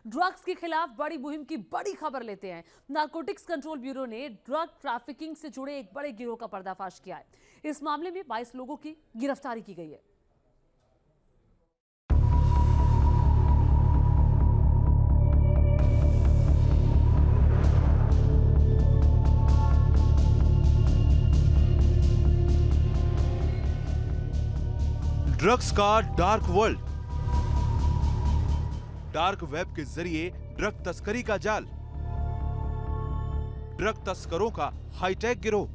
Drugs के खिलाफ बड़ी मुहिम की बड़ी खबर लेते हैं। नारकोटिक्स कंट्रोल ब्यूरो ने ड्रग ट्रैफिकिंग से जुड़े एक बड़े गिरोह का पर्दाफाश किया है। इस मामले में 22 लोगों की गिरफ्तारी की गई है। ड्रग्स का डार्क वर्ल्ड, डार्क वेब के जरिए ड्रग तस्करी का जाल, ड्रग तस्करों का हाईटेक गिरोह।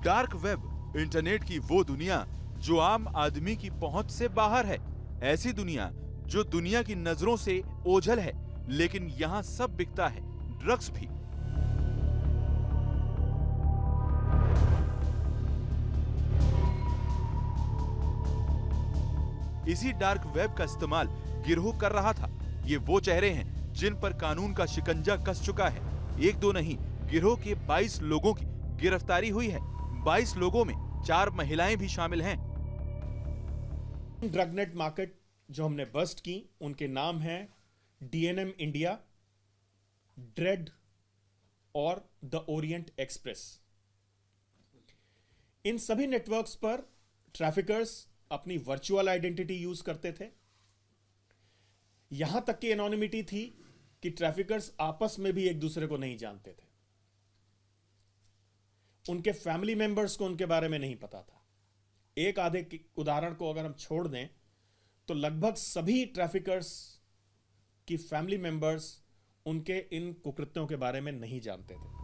डार्क वेब इंटरनेट की वो दुनिया जो आम आदमी की पहुंच से बाहर है, ऐसी दुनिया जो दुनिया की नजरों से ओझल है, लेकिन यहां सब बिकता है, ड्रग्स भी। इसी डार्क वेब का इस्तेमाल गिरोह कर रहा था। ये वो चेहरे हैं जिन पर कानून का शिकंजा कस चुका है। एक दो नहीं, गिरोह के 22 लोगों की गिरफ्तारी हुई है। 22 लोगों में 4 महिलाएं भी शामिल हैं। ड्रगनेट मार्केट जो हमने बस्ट की, उनके नाम हैं DNM इंडिया, ड्रेड और द ओरिएंट एक्सप्रेस। इन सभी नेटवर्क्स पर ट्रैफिकर्स अपनी वर्चुअल आइडेंटिटी यूज करते थे। यहां तक की एनोनिमिटी थी कि ट्रैफिकर्स आपस में भी एक दूसरे को नहीं जानते थे। उनके फैमिली मेंबर्स को उनके बारे में नहीं पता था। एक आधे उदाहरण को अगर हम छोड़ दें तो लगभग सभी ट्रैफिकर्स की फैमिली मेंबर्स उनके इन कुकृत्यों के बारे में नहीं जानते थे।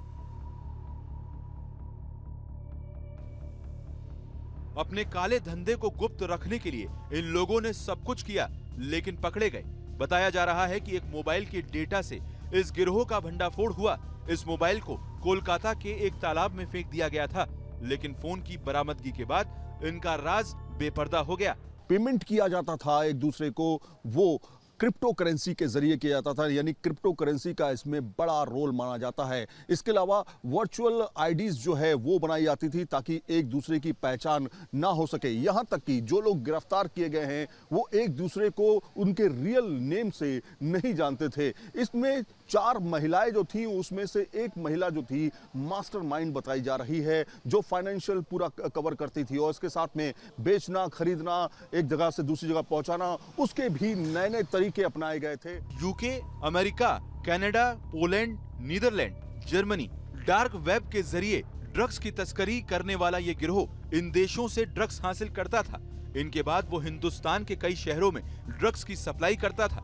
अपने काले धंधे को गुप्त रखने के लिए इन लोगों ने सब कुछ किया, लेकिन पकड़े गए। बताया जा रहा है कि एक मोबाइल के डेटा से इस गिरोह का भंडाफोड़ हुआ। इस मोबाइल को कोलकाता के एक तालाब में फेंक दिया गया था, लेकिन फोन की बरामदगी के बाद इनका राज बेपर्दा हो गया। पेमेंट किया जाता था एक दूसरे को, वो क्रिप्टो करेंसी के जरिए किया जाता था, यानी क्रिप्टो करेंसी का इसमें बड़ा रोल माना जाता है। इसके अलावा वर्चुअल आईडीज जो है वो बनाई जाती थी ताकि एक दूसरे की पहचान ना हो सके। यहां तक कि जो लोग गिरफ्तार किए गए हैं वो एक दूसरे को उनके रियल नेम से नहीं जानते थे। इसमें 4 महिलाएं जो थी, उसमें से एक महिला जो थी मास्टरमाइंड बताई जा रही है, जो फाइनेंशियल पूरा कवर करती थी, और इसके साथ में बेचना, खरीदना, एक जगह से दूसरी जगह पहुंचाना, उसके भी नए नए तरीके अपनाए गए थे। UK, America, Canada, Poland, Netherland, Germany, dark web के जरिए ड्रग्स की तस्करी करने वाला ये गिरोह इन देशों से ड्रग्स हासिल करता था। इनके बाद वो हिंदुस्तान के कई शहरों में ड्रग्स की सप्लाई करता था।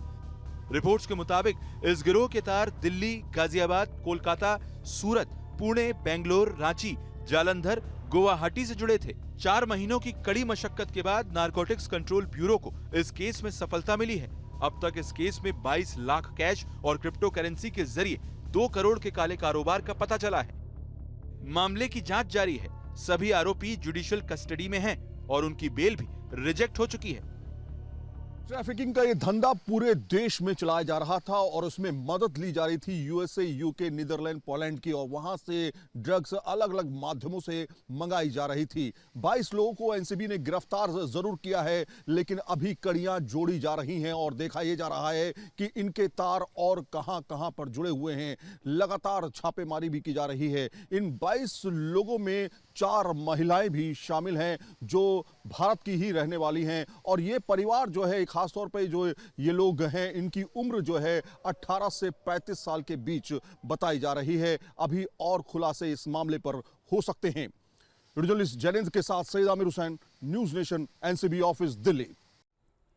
रिपोर्ट्स के मुताबिक इस गिरोह के तार दिल्ली, गाजियाबाद, कोलकाता, सूरत, पुणे, बेंगलोर, रांची, जालंधर, गुवाहाटी से जुड़े थे। 4 महीनों की कड़ी मशक्कत के बाद नारकोटिक्स कंट्रोल ब्यूरो को इस केस में सफलता मिली है। अब तक इस केस में 22 लाख कैश और क्रिप्टो करेंसी के जरिए 2 करोड़ के काले कारोबार का पता चला है। मामले की जांच जारी है। सभी आरोपी जुडिशियल कस्टडी में हैं और उनकी बेल भी रिजेक्ट हो चुकी है। ट्रैफिकिंग का ये धंधा पूरे देश में चलाया जा रहा था और उसमें मदद ली जा रही थी यूएसए, यूके, नीदरलैंड, पोलैंड की, और वहां से ड्रग्स अलग अलग माध्यमों से मंगाई जा रही थी। 22 लोगों को एनसीबी ने गिरफ्तार जरूर किया है, लेकिन अभी कड़ियां जोड़ी जा रही हैं और देखा यह जा रहा है कि इनके तार और कहां पर जुड़े हुए हैं। लगातार छापेमारी भी की जा रही है। इन 22 लोगों में 4 महिलाएं भी शामिल हैं जो भारत की ही रहने वाली हैं, और ये परिवार जो है, खासतौर पे जो ये लोग हैं, इनकी उम्र जो है 18 से 35 साल के बीच बताई जा रही है। अभी और खुलासे इस मामले पर हो सकते हैं। जर्नलिस्ट जैनेंद्र के साथ Saeed Aamir Hussain, news nation, NCB office, Delhi.